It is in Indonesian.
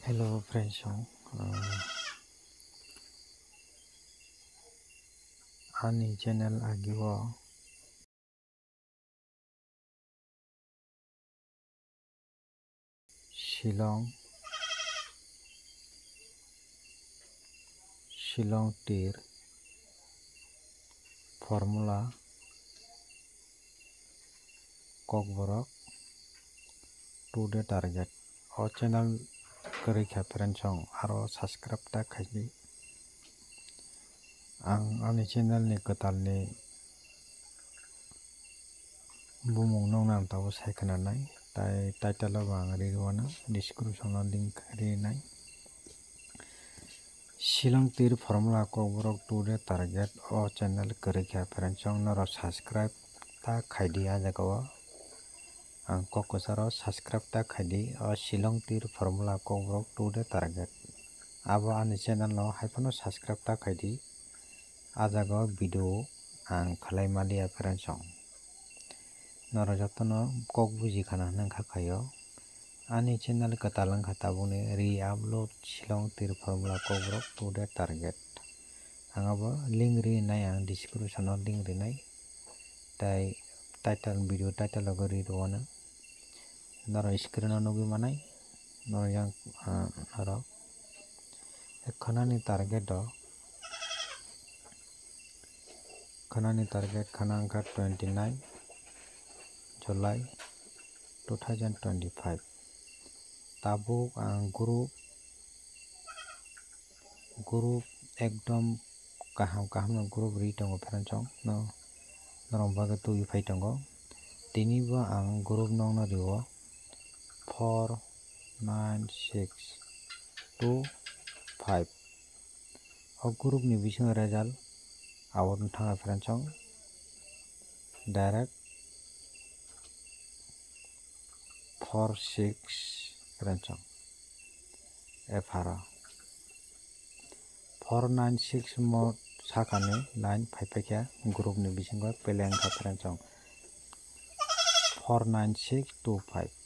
Hello friends, ani channel agiwo Shillong tir formula kokborok today target o channel kari kha friends aro subscribe ta khaidi ang ani channel ni katal ni bumung nong nam tabo saikana nai tai title o ang riwana description o link rinai Shillong tir formula kokborok today target o channel kari kha friends noro subscribe ta khaidi ajagao ang kokosaro subscribe ta khaidi o Shillong tir formula kokborok today target abo ani channel no haifano subscribe ta khaidi ajago video ang khlai maliya friends noro jotono kok buji khana nangkha khayo ani channel katal wngkha tabukni re-upload Shillong tir formula kokborok today target ang abo link rinai ang description o link rinai tai title video title logo riwana noro screen o nugui manai noro yang noro khanani target khana wngkha 29 July 2025 tabuk ang group ekdom kaham no group ri tongo friends no norong baga tui phai tongo tini bo ang group nong no rio 49625 o group ni bising result award thanga friends direct 46 friends F-hara 496 mo sakani line phaipakya group ni bisingo peleng kha friends 49625